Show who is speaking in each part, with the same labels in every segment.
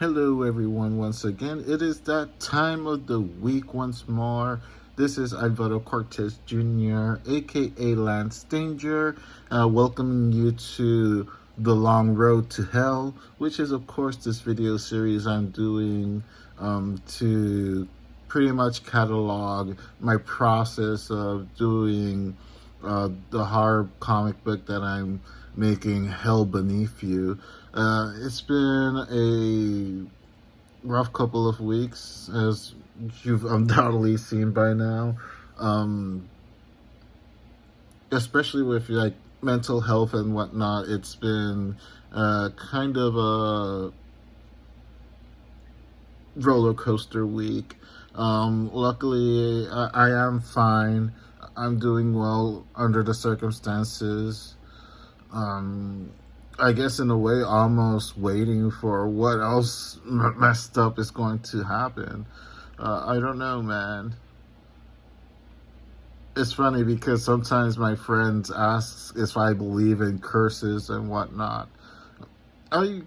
Speaker 1: Hello, everyone, once again. It is that time of the week once more. This is Alvaro Cortez Jr., aka Lance Danger, welcoming you to The Long Road to Hell, which is, of course, this video series I'm doing to pretty much catalog my process of doing the horror comic book that I'm making, Hell Beneath You. It's been a rough couple of weeks, as you've undoubtedly seen by now. Um, Especially with like mental health and whatnot, it's been kind of a roller coaster week. Luckily, I am fine. I'm doing well under the circumstances. Um, I guess in a way, almost waiting for what else messed up is going to happen. I don't know, man. It's funny because sometimes my friends ask if I believe in curses and whatnot. I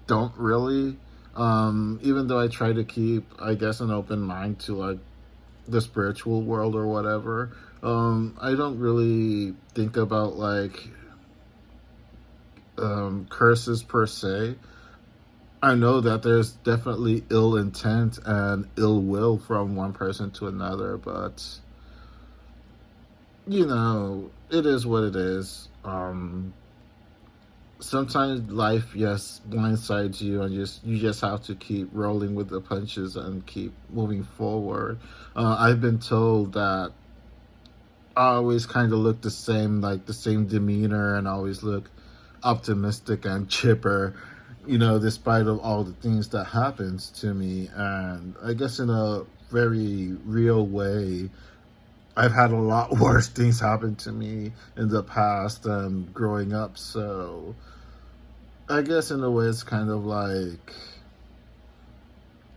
Speaker 1: don't really. Even though I try to keep, I guess, an open mind to like the spiritual world or whatever. I don't really think about like curses per se. I know that there's definitely ill intent and ill will from one person to another, but it is what it is. Sometimes life, yes, blindsides you, and you just have to keep rolling with the punches and keep moving forward. I've been told that I always kind of look the same, like the same demeanor, and always look optimistic and chipper, despite of all the things that happens to me. And I guess in a very real way, I've had a lot worse things happen to me in the past growing up. So I guess in a way, it's kind of like,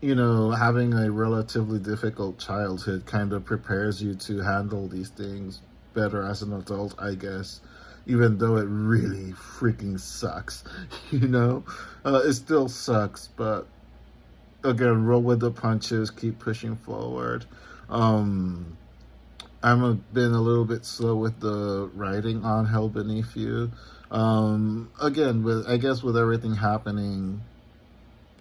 Speaker 1: having a relatively difficult childhood kind of prepares you to handle these things better as an adult, I guess. Even though it really freaking sucks, it still sucks, but again, roll with the punches, keep pushing forward. Been a little bit slow with the writing on Hell Beneath You. Again, with everything happening,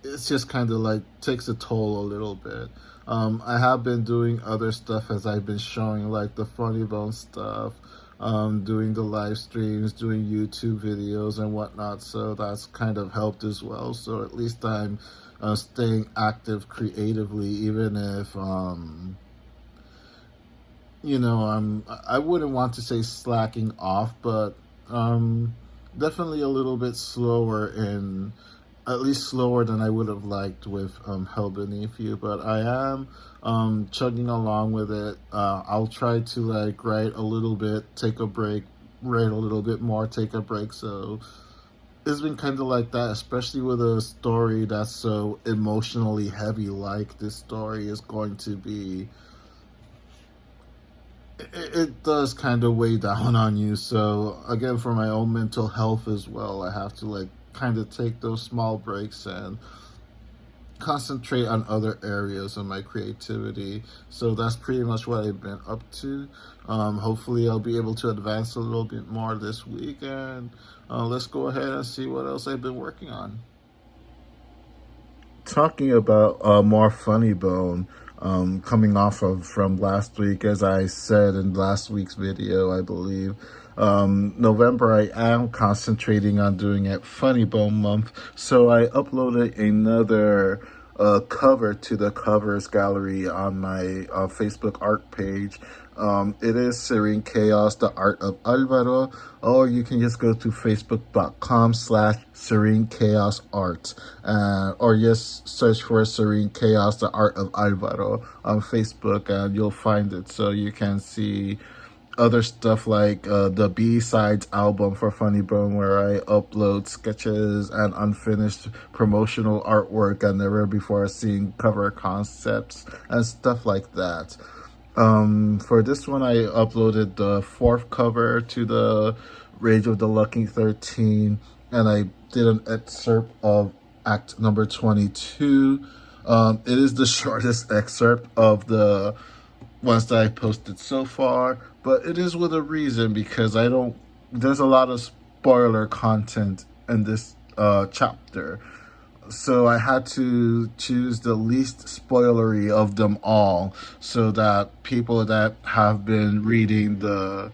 Speaker 1: it's just kind of like takes a toll a little bit. I have been doing other stuff as I've been showing, like the Funny Bone stuff, doing the live streams, doing YouTube videos and whatnot. So that's kind of helped as well. So at least I'm staying active creatively, even if I wouldn't want to say slacking off, but definitely a little bit slower in, at least slower than I would have liked with Hell Beneath You, but I am chugging along with it. I'll try to like write a little bit, take a break, write a little bit more, take a break. So it's been kind of like that, especially with a story that's so emotionally heavy like this story is going to be. It does kind of weigh down on you. So again, for my own mental health as well, I have to like kind of take those small breaks and concentrate on other areas of my creativity. So that's pretty much what I've been up to. Hopefully I'll be able to advance a little bit more this week, and let's go ahead and see what else I've been working on. Talking about more Funny Bone, coming off of from last week, as I said in last week's video, I believe. November, I am concentrating on doing it Funny Bone month, so I uploaded another cover to the covers gallery on my Facebook art page. It is Serene Chaos, the art of Alvaro, or you can just go to facebook.com/Serene Chaos Art, or just search for Serene Chaos, the art of Alvaro on Facebook, and you'll find it. So you can see other stuff like the B-Sides album for Funny Bone, where I upload sketches and unfinished promotional artwork and never before seen cover concepts and stuff like that. For this one, I uploaded the 4th cover to the Rage of the Lucky 13, and I did an excerpt of Act number 22. It is the shortest excerpt of the ones that I posted so far, but it is with a reason because there's a lot of spoiler content in this chapter. So I had to choose the least spoilery of them all so that people that have been reading the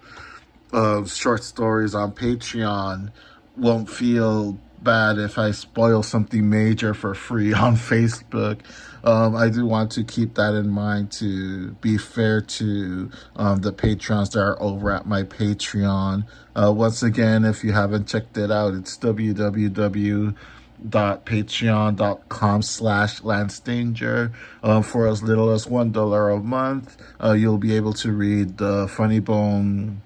Speaker 1: short stories on Patreon won't feel bad if I spoil something major for free on Facebook. I do want to keep that in mind to be fair to the patrons that are over at my Patreon. Once again, if you haven't checked it out, it's www.patreon.com/LanceDanger. For as little as $1 a month, you'll be able to read the Funny Bone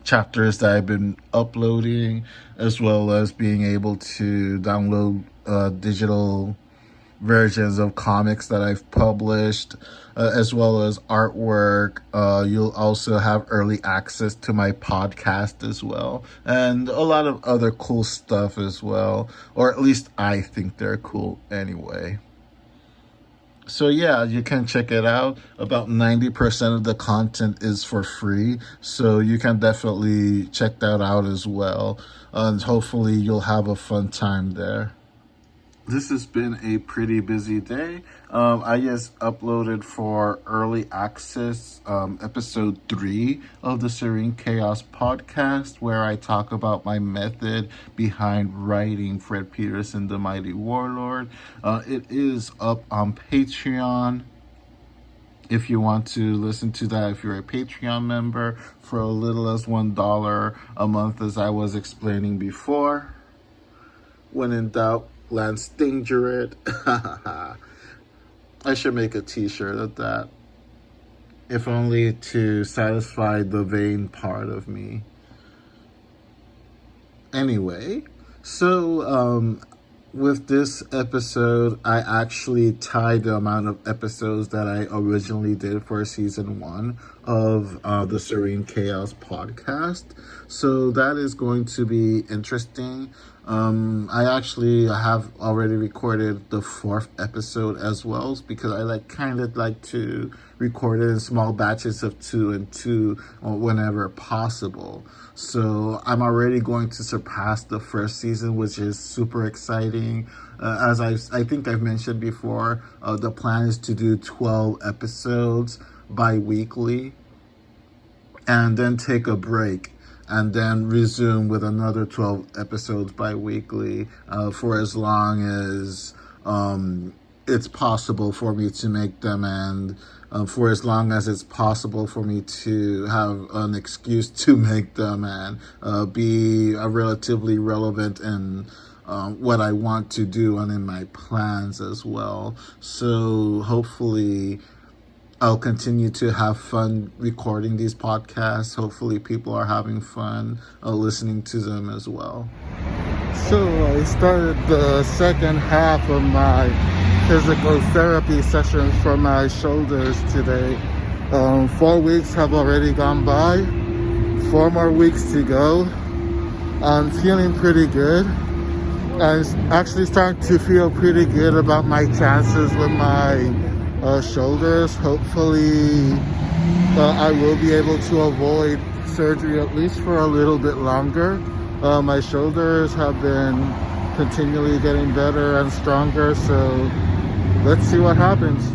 Speaker 1: chapters that I've been uploading, as well as being able to download digital versions of comics that I've published, as well as artwork. You'll also have early access to my podcast as well, and a lot of other cool stuff as well, or at least I think they're cool anyway. So yeah, you can check it out. About 90% of the content is for free, so you can definitely check that out as well. And hopefully you'll have a fun time there. This has been a pretty busy day. I just uploaded for early access episode 3 of the Serene Chaos podcast, where I talk about my method behind writing Fred Peterson, the Mighty Warlord. It is up on Patreon. If you want to listen to that, if you're a Patreon member, for a little as $1 a month, as I was explaining before. When in doubt, Lance Danger it. I should make a t-shirt of that. If only to satisfy the vain part of me. Anyway, so with this episode, I actually tied the amount of episodes that I originally did for season 1 of the Serene Chaos podcast. So that is going to be interesting. I actually have already recorded the 4th episode as well, because I kind of like to record it in small batches of 2 and 2 whenever possible. So I'm already going to surpass the first season, which is super exciting. As I think I've mentioned before, the plan is to do 12 episodes bi-weekly and then take a break, and then resume with another 12 episodes bi-weekly for as long as it's possible for me to make them, and for as long as it's possible for me to have an excuse to make them and be relatively relevant in what I want to do and in my plans as well. So hopefully I'll continue to have fun recording these podcasts. Hopefully people are having fun listening to them as well. So I started the second half of my physical therapy sessions for my shoulders today. 4 weeks have already gone by. 4 more weeks to go. I'm feeling pretty good. I'm actually starting to feel pretty good about my chances with my shoulders. Hopefully I will be able to avoid surgery at least for a little bit longer. My shoulders have been continually getting better and stronger, so let's see what happens.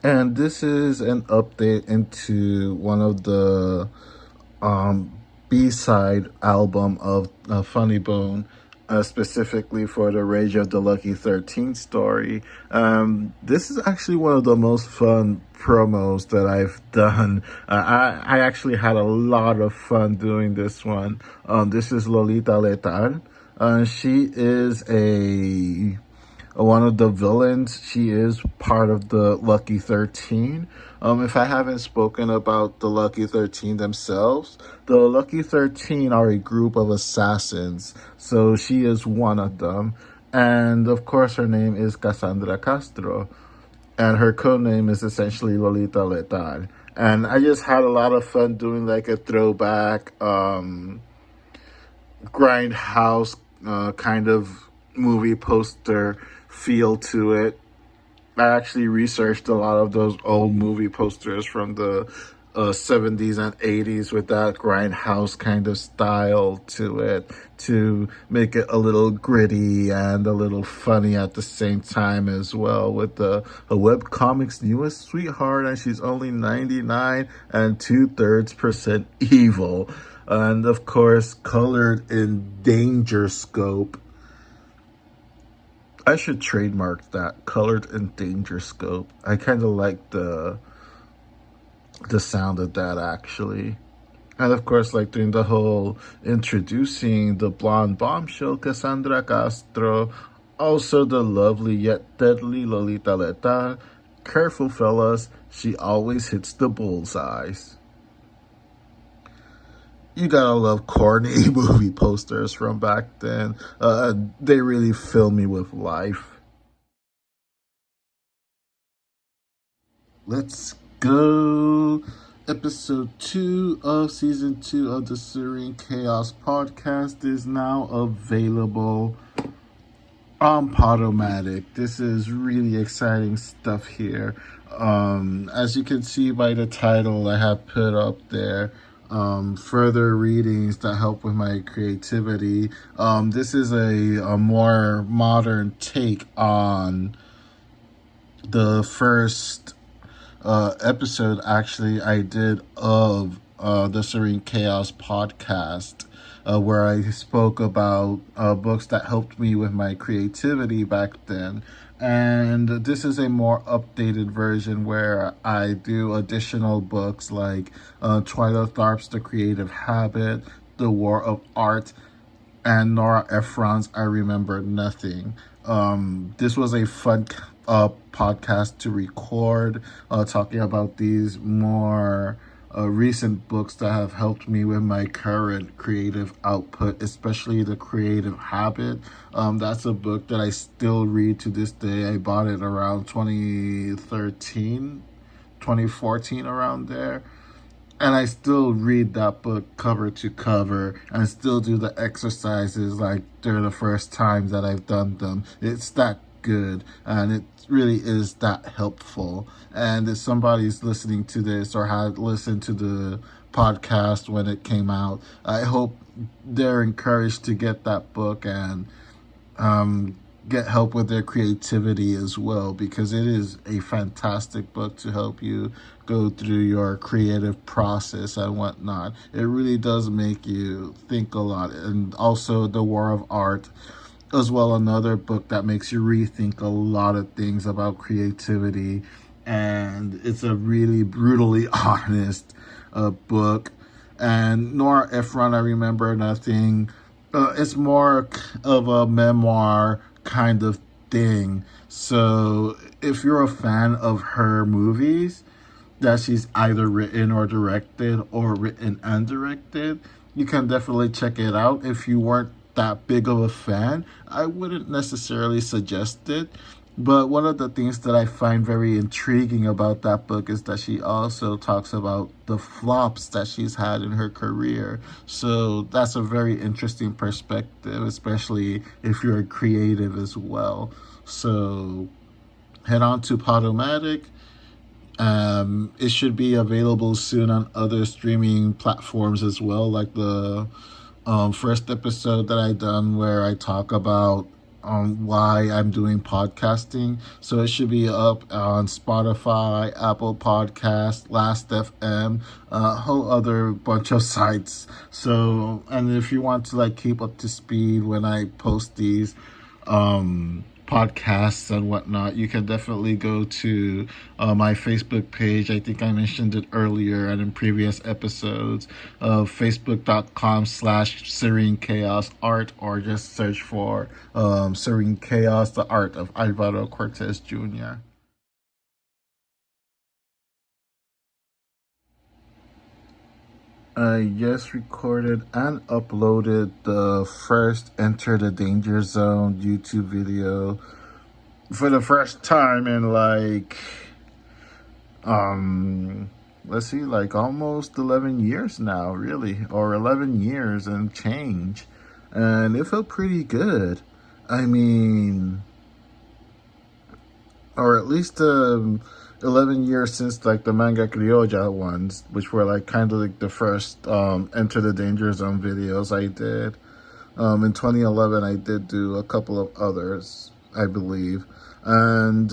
Speaker 1: And this is an update into one of the B-side album of Funny Bone, specifically for the Rage of the Lucky 13 story. This is actually one of the most fun promos that I've done. I actually had a lot of fun doing this one. This is Lolita Letal. She is one of the villains. She is part of the Lucky 13. If I haven't spoken about the Lucky 13 themselves, the Lucky 13 are a group of assassins. So she is one of them. And of course, her name is Cassandra Castro. And her code name is essentially Lolita Letal. And I just had a lot of fun doing like a throwback grindhouse kind of movie poster feel to it. I actually researched a lot of those old movie posters from the 70s and 80s with that grindhouse kind of style to it to make it a little gritty and a little funny at the same time as well, with the a webcomic's newest sweetheart, and she's only 99 and 2/3% evil, and of course colored in Danger Scope. I should trademark that, colored in Danger Scope. I kind of like the sound of that actually. And of course, like doing the whole introducing the blonde bombshell Cassandra Castro, also the lovely yet deadly Lolita Letal. Careful, fellas, she always hits the bullseyes. You gotta love corny movie posters from back then. They really fill me with life. Let's go. Episode 2 of season 2 of the Serene Chaos podcast is now available on Podomatic. This is really exciting stuff here. As you can see by the title I have put up there, further readings that help with my creativity. This is a more modern take on the first episode actually I did of the Serene Chaos podcast, where I spoke about books that helped me with my creativity back then. And this is a more updated version where I do additional books like Twyla Tharp's The Creative Habit, The War of Art, and Nora Ephron's I Remember Nothing. This was a fun podcast to record, talking about these more recent books that have helped me with my current creative output, especially The Creative Habit. That's a book that I still read to this day. I bought it around 2013, 2014, around there. And I still read that book cover to cover and still do the exercises like they're the first time that I've done them. It's that good and it really is that helpful. And if somebody's listening to this or had listened to the podcast when it came out, I hope they're encouraged to get that book and get help with their creativity as well, because it is a fantastic book to help you go through your creative process and whatnot. It really does make you think a lot. And also The War of Art as well, another book that makes you rethink a lot of things about creativity, and it's a really brutally honest book. And Nora Ephron, I Remember Nothing, it's more of a memoir kind of thing. So if you're a fan of her movies that she's either written or directed or written and directed, you can definitely check it out. If you weren't that big of a fan, I wouldn't necessarily suggest it. But one of the things that I find very intriguing about that book is that she also talks about the flops that she's had in her career. So that's a very interesting perspective, especially if you're a creative as well. So head on to Podomatic. It should be available soon on other streaming platforms as well, like the first episode that I done where I talk about why I'm doing podcasting. So it should be up on Spotify, Apple Podcast, Last FM, a whole other bunch of sites. So, and if you want to like keep up to speed when I post these podcasts and whatnot, you can definitely go to my Facebook page. I think I mentioned it earlier and in previous episodes of facebook.com/Serene Chaos Art, or just search for Serene Chaos, the art of Alvaro Cortez Jr. I just recorded and uploaded the first Enter the Danger Zone YouTube video for the first time in let's see, like almost 11 years now, really, or 11 years and change. and it felt pretty good. I mean, or at least 11 years since like the Manga Criolla ones, which were like kind of like the first Enter the Danger Zone videos I did. In 2011, I did do a couple of others, I believe, and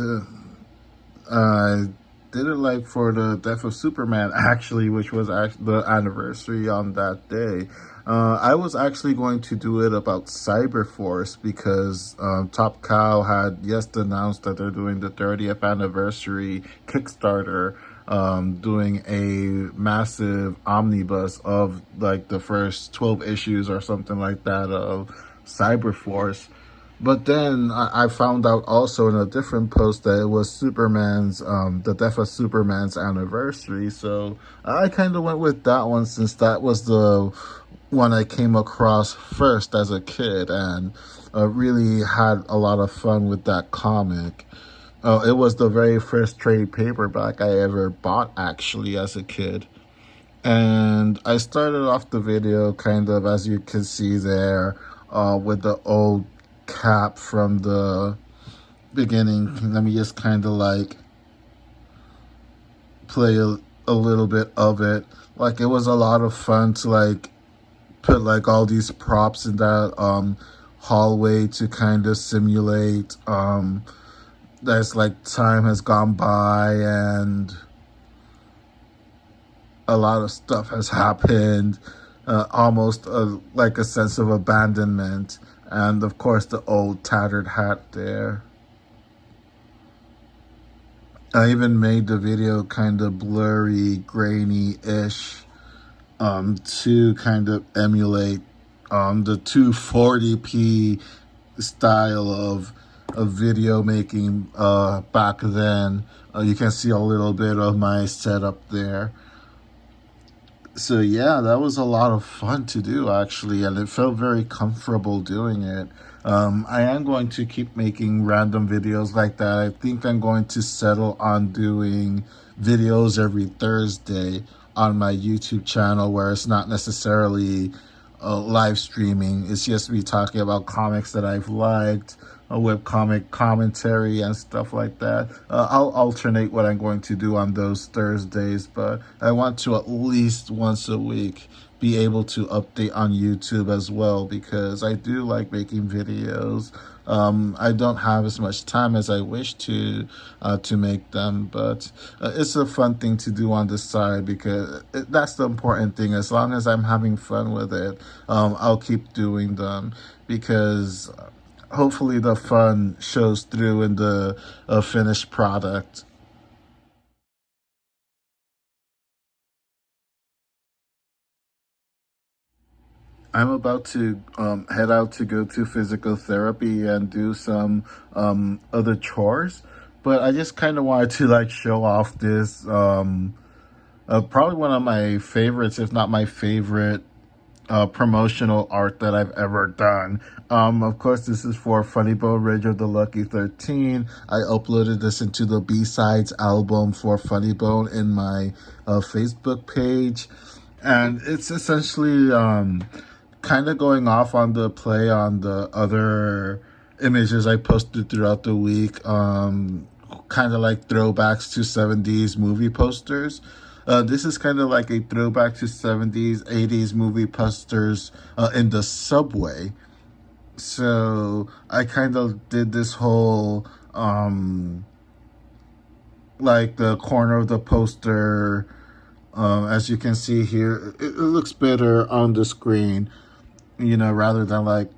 Speaker 1: I did it like for the death of Superman, actually, which was actually the anniversary on that day. I was actually going to do it about Cyberforce because Top Cow had just announced that they're doing the 30th anniversary Kickstarter, doing a massive omnibus of like the first 12 issues or something like that of Cyberforce. But then I found out also in a different post that it was Superman's, the death of Superman's anniversary. So I kind of went with that one since that was the one I came across first as a kid and really had a lot of fun with that comic. It was the very first trade paperback I ever bought actually as a kid. And I started off the video kind of, as you can see there, with the old cap from the beginning. Let me just kind of like play a little bit of it. Like, it was a lot of fun to like put like all these props in that hallway to kind of simulate that's like time has gone by and a lot of stuff has happened, almost like a sense of abandonment. And of course, the old tattered hat there. I even made the video kind of blurry, grainy-ish, to kind of emulate the 240p style of video making back then. You can see a little bit of my setup there. So yeah, that was a lot of fun to do actually, and it felt very comfortable doing it. I am going to keep making random videos like that. I think I'm going to settle on doing videos every Thursday on my YouTube channel where it's not necessarily live streaming. It's just me talking about comics that I've liked, webcomic commentary and stuff like that. I'll alternate what I'm going to do on those Thursdays, but I want to at least once a week be able to update on YouTube as well because I do like making videos. I don't have as much time as I wish to make them, but it's a fun thing to do on the side because that's the important thing. As long as I'm having fun with it, I'll keep doing them because hopefully the fun shows through in the finished product. I'm about to head out to go to physical therapy and do some other chores, but I just kind of wanted to like show off this probably one of my favorites, if not my favorite, promotional art that I've ever done. Of course, this is for Funny Bone Rage of the Lucky 13. I uploaded this into the B-Sides album for Funny Bone in my Facebook page. And it's essentially kind of going off on the play on the other images I posted throughout the week. Kind of like throwbacks to 70s movie posters. This is kind of like a throwback to 70s, 80s movie posters in the subway. So I kind of did this whole, like the corner of the poster, as you can see here, it looks better on the screen, you know, rather than like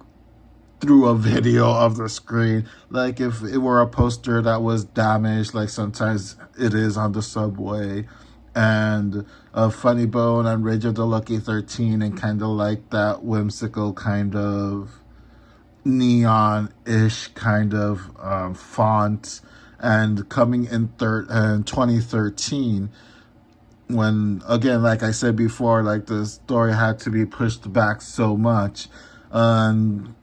Speaker 1: through a video of the screen. Like if it were a poster that was damaged, like sometimes it is on the subway, and Funny Bone and Rage of the Lucky 13, and kind of like that whimsical kind of neon-ish kind of font, and coming in 2013, when, again, like I said before, like the story had to be pushed back so much, and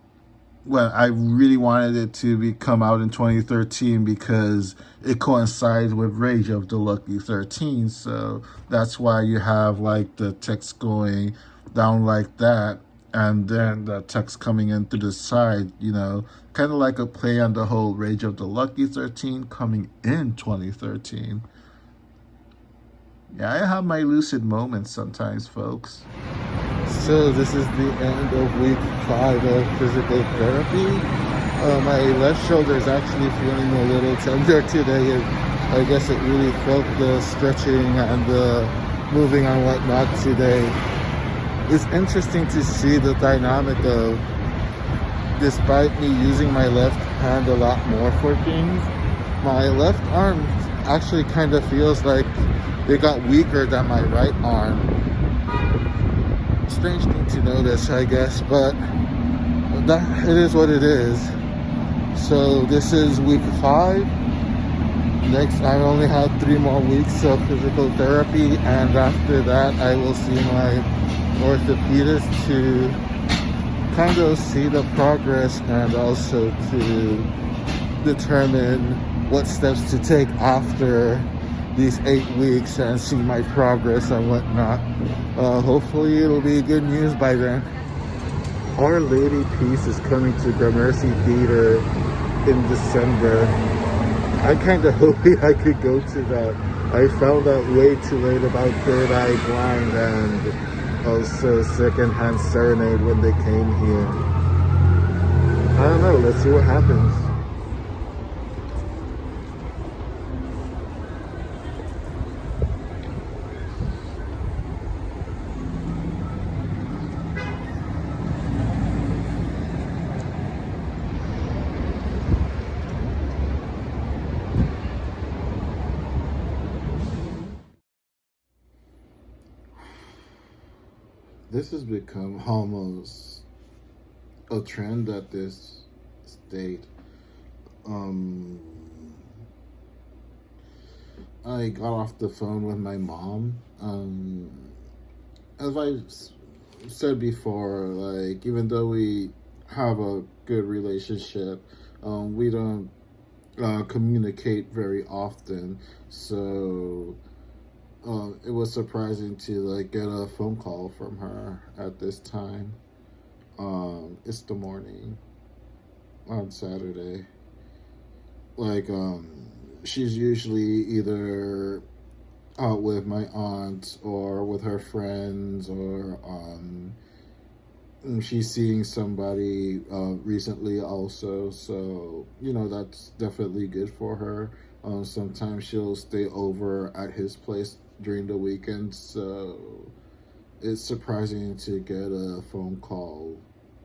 Speaker 1: when I really wanted it to come out in 2013 because it coincides with Rage of the Lucky 13, so that's why you have like the text going down like that. and then the text coming in through the side, kind of like a play on the whole Rage of the Lucky 13 coming in 2013. Yeah, I have my lucid moments sometimes, folks. So this is the end of week 5 of physical therapy. My left shoulder is actually feeling a little tender today. I guess it really felt the stretching and the moving and whatnot today. It's interesting to see the dynamic of, despite me using my left hand a lot more for things, my left arm actually kind of feels like it got weaker than my right arm. Strange thing to notice, I guess, but that it is what it is. So this is week 5. Next, I only have 3 more weeks of physical therapy, and after that I will see my orthopedist to kind of see the progress and also to determine what steps to take after these 8 weeks and see my progress and whatnot. Hopefully it'll be good news by then. Our Lady Peace is coming to Gramercy Theater in December. I kind of hope I could go to that. I found out way too late about Third Eye Blind and also Secondhand Serenade when they came here. I don't know, let's see what happens. This has become almost a trend at this state. I got off the phone with my mom. As I said before, like, even though we have a good relationship, we don't communicate very often. So it was surprising to like get a phone call from her at this time. It's the morning on Saturday. Like, she's usually either out with my aunt or with her friends, or she's seeing somebody recently also. So that's definitely good for her. Sometimes she'll stay over at his place during the weekend, so it's surprising to get a phone call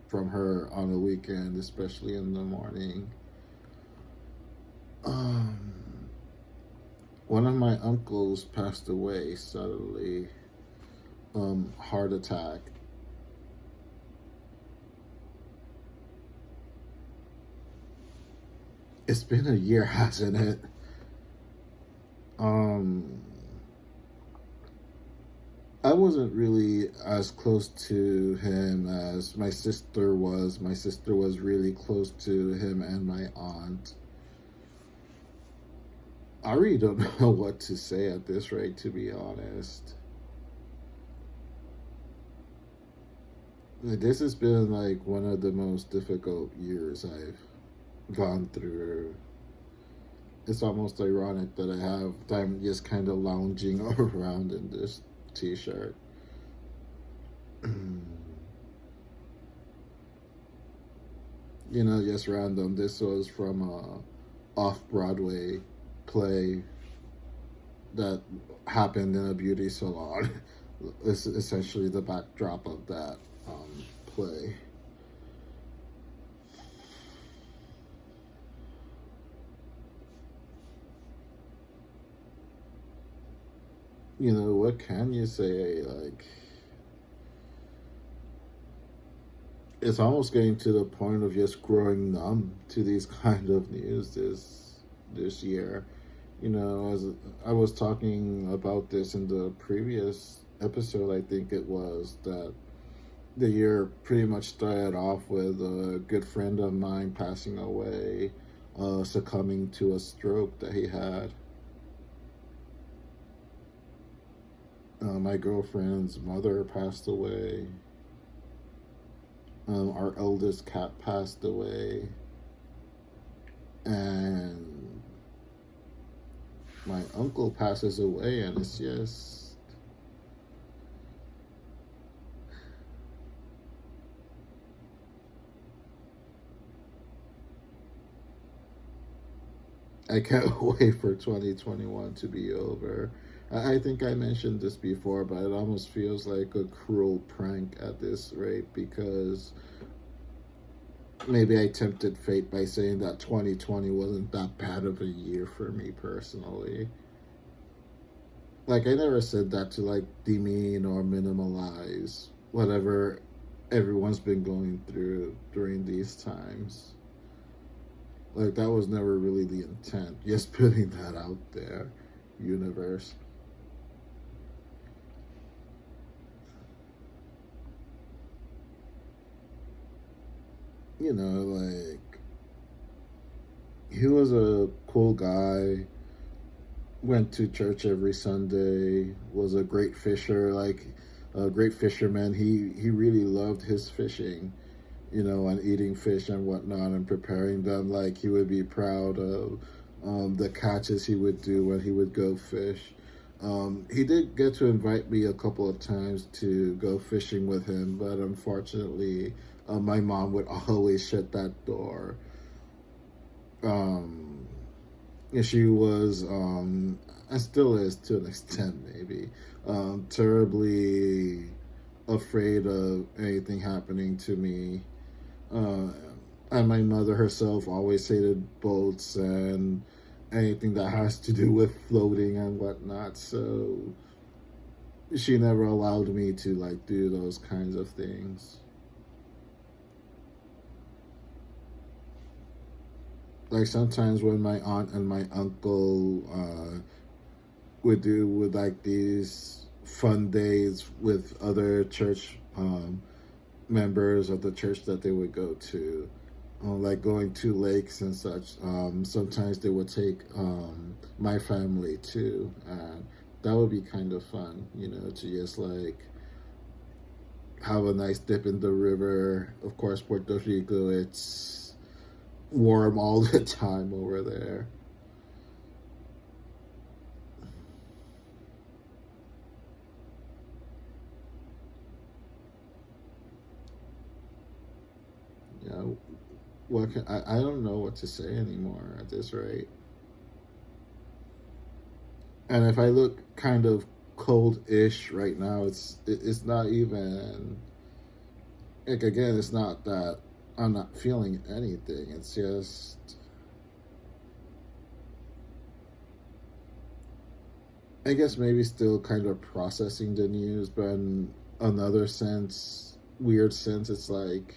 Speaker 1: from her on a weekend, especially in the morning. One of my uncles passed away suddenly, heart attack. It's been a year, hasn't it? I wasn't really as close to him as my sister was. My sister was really close to him and my aunt. I really don't know what to say at this rate, to be honest. This has been like one of the most difficult years I've gone through. It's almost ironic that I'm just kind of lounging around in this t-shirt. Just random. This was from a off-Broadway play that happened in a beauty salon. It's essentially the backdrop of that play. What can you say? Like, it's almost getting to the point of just growing numb to these kind of news this year. As I was talking about this in the previous episode, I think it was, that the year pretty much started off with a good friend of mine passing away, succumbing to a stroke that he had. My girlfriend's mother passed away. Our eldest cat passed away, and my uncle passes away, and it's just, I can't wait for 2021 to be over. I think I mentioned this before, but it almost feels like a cruel prank at this rate, because maybe I tempted fate by saying that 2020 wasn't that bad of a year for me personally. Like, I never said that to like demean or minimalize whatever everyone's been going through during these times. Like, that was never really the intent. Just putting that out there, universe. You know, like, he was a cool guy, went to church every Sunday, was a great fisher, like a great fisherman. He really loved his fishing, you know, and eating fish and whatnot and preparing them. Like, he would be proud of the catches he would do when he would go fish. He did get to invite me a couple of times to go fishing with him, but unfortunately, my mom would always shut that door. Um, she was, and still is to an extent, maybe, terribly afraid of anything happening to me. Uh, and my mother herself always hated boats and anything that has to do with floating and whatnot. So she never allowed me to like do those kinds of things. Like, sometimes when my aunt and my uncle would do with like these fun days with other church members of the church that they would go to, like going to lakes and such. Sometimes they would take my family too, and that would be kind of fun, you know, to just like have a nice dip in the river. Of course, Puerto Rico, it's warm all the time over there. Yeah, I don't know what to say anymore at this rate. And if I look kind of cold-ish right now, it's not even like, again, it's not that I'm not feeling anything. It's just, I guess, maybe still kind of processing the news, but in another sense, weird sense, it's like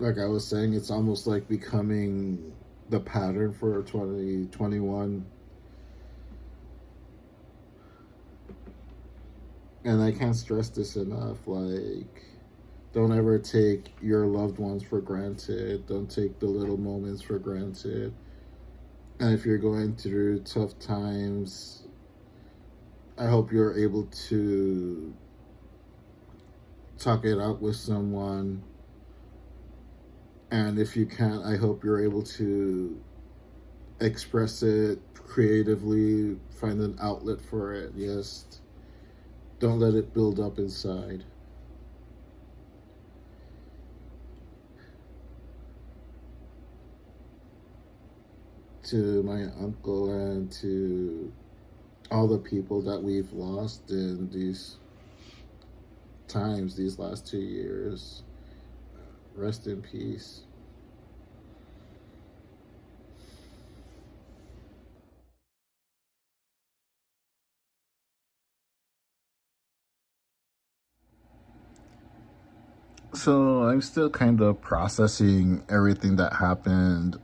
Speaker 1: I was saying, it's almost like becoming the pattern for 2021. And I can't stress this enough. Like, don't ever take your loved ones for granted. Don't take the little moments for granted. And if you're going through tough times, I hope you're able to talk it out with someone. And if you can't, I hope you're able to express it creatively, find an outlet for it. Yes. Don't let it build up inside. To my uncle and to all the people that we've lost in these times, these last 2 years, rest in peace. So I'm still kind of processing everything that happened.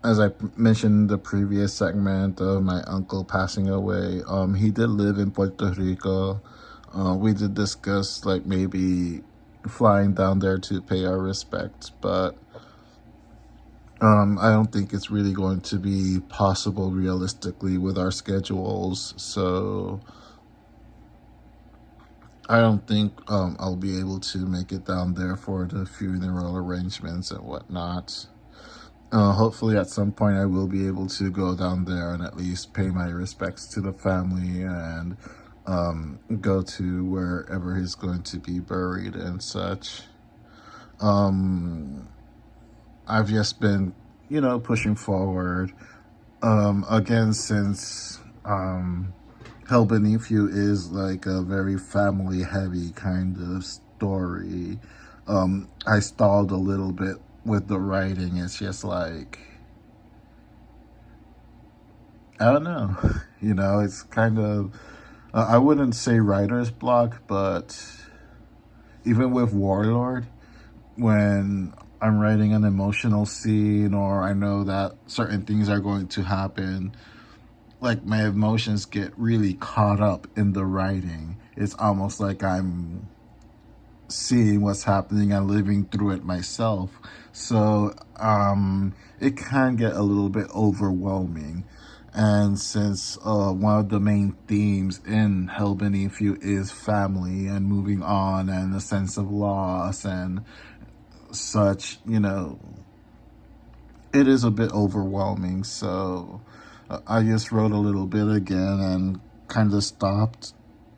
Speaker 1: As I mentioned in the previous segment of my uncle passing away, he did live in Puerto Rico. We did discuss like maybe flying down there to pay our respects, but I don't think it's really going to be possible realistically with our schedules. So I don't think I'll be able to make it down there for the funeral arrangements and whatnot. Hopefully at some point I will be able to go down there and at least pay my respects to the family and go to wherever he's going to be buried and such. I've just been, pushing forward. Again, since Hell Beneath You is like a very family heavy kind of story, I stalled a little bit with the writing. It's just like, I don't know. It's kind of, I wouldn't say writer's block, but even with Warlord, when I'm writing an emotional scene or I know that certain things are going to happen, like my emotions get really caught up in the writing. It's almost like I'm seeing what's happening and living through it myself. So it can get a little bit overwhelming. And since one of the main themes in Hell Beneath You is family and moving on and a sense of loss and such, it is a bit overwhelming. So I just wrote a little bit again and kind of stopped.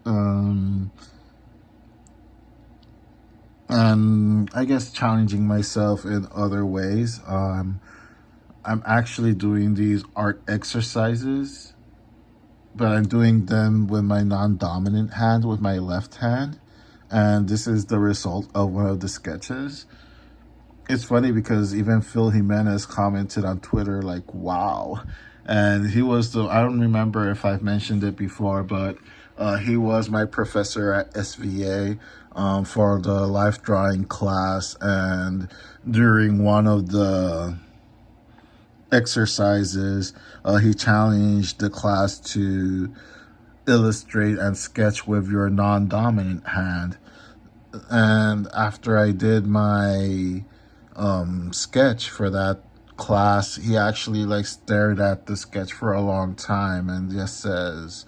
Speaker 1: And I guess challenging myself in other ways. I'm actually doing these art exercises, but I'm doing them with my non-dominant hand, with my left hand. And this is the result of one of the sketches. It's funny because even Phil Jimenez commented on Twitter like, wow. And he was I don't remember if I've mentioned it before, but he was my professor at SVA for the life drawing class. And during one of the exercises, he challenged the class to illustrate and sketch with your non-dominant hand. And after I did my sketch for that class, he actually like stared at the sketch for a long time and just says,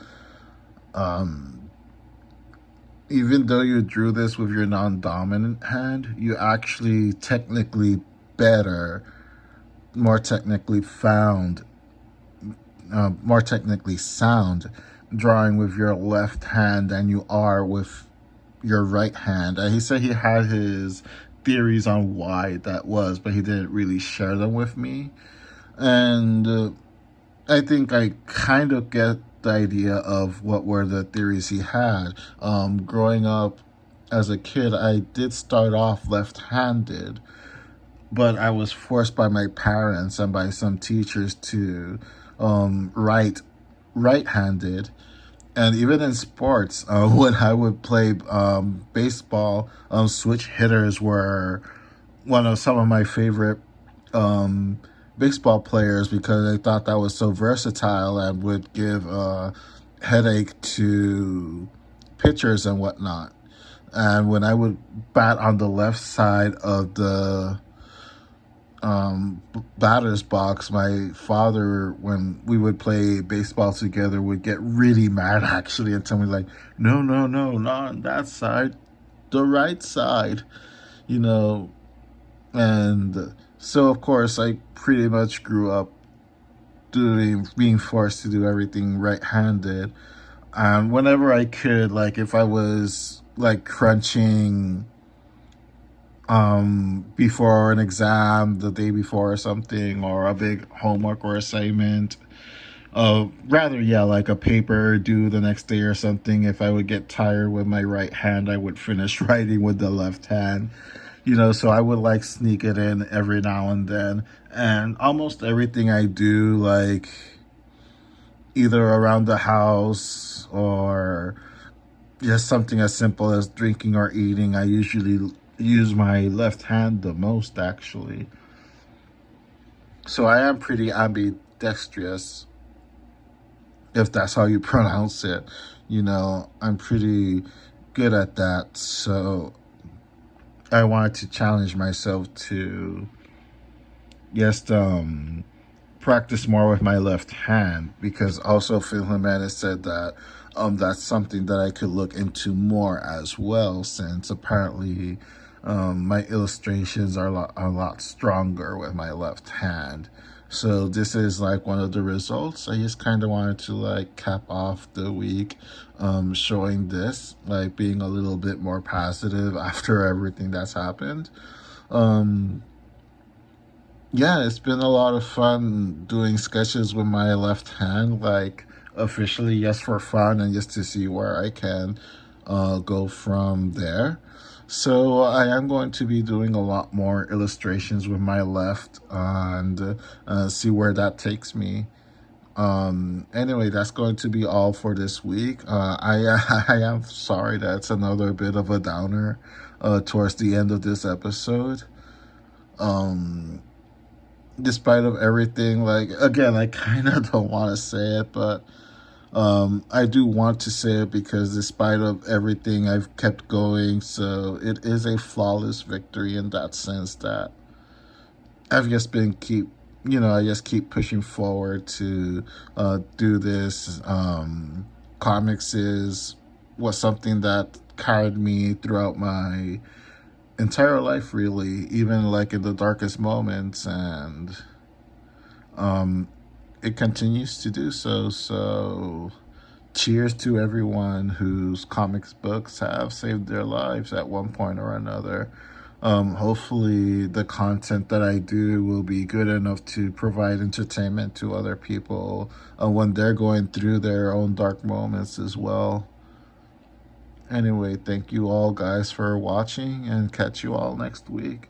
Speaker 1: even though you drew this with your non-dominant hand, you actually technically better, more technically sound drawing with your left hand than you are with your right hand. And he said he had his theories on why that was, but he didn't really share them with me. And I think I kind of get the idea of what were the theories he had. Growing up as a kid, I did start off left-handed, but I was forced by my parents and by some teachers to write right-handed. And even in sports, when I would play baseball, switch hitters were some of my favorite baseball players because I thought that was so versatile and would give a headache to pitchers and whatnot. And when I would bat on the left side of the batter's box, my father, when we would play baseball together, would get really mad actually and tell me like, no, not on that side, the right side, and so of course I pretty much grew up being forced to do everything right-handed. And whenever I could, like if I was like crunching before an exam the day before or something, or a big homework or assignment, like a paper due the next day or something, if I would get tired with my right hand, I would finish writing with the left hand, so I would like sneak it in every now and then. And almost everything I do, like either around the house or just something as simple as drinking or eating, I usually use my left hand the most actually. So I am pretty ambidextrous, if that's how you pronounce it. I'm pretty good at that. So I wanted to challenge myself to just practice more with my left hand, because also Phil Jimenez said that that's something that I could look into more as well, since apparently my illustrations are a lot stronger with my left hand. So this is like one of the results. I just kind of wanted to like cap off the week showing this, like being a little bit more positive after everything that's happened. Yeah, it's been a lot of fun doing sketches with my left hand, like officially just for fun and just to see where I can go from there. So I am going to be doing a lot more illustrations with my left and see where that takes me. Anyway, that's going to be all for this week. I am sorry that's another bit of a downer towards the end of this episode. Despite of everything, like, again, I kind of don't want to say it, but I do want to say it because despite of everything, I've kept going. So it is a flawless victory in that sense, that I've just been I just keep pushing forward to do this. Comics was something that carried me throughout my entire life, really, even like in the darkest moments, and it continues to do so. So cheers to everyone whose comics books have saved their lives at one point or another. Hopefully the content that I do will be good enough to provide entertainment to other people when they're going through their own dark moments as well. Anyway, thank you all guys for watching, and catch you all next week.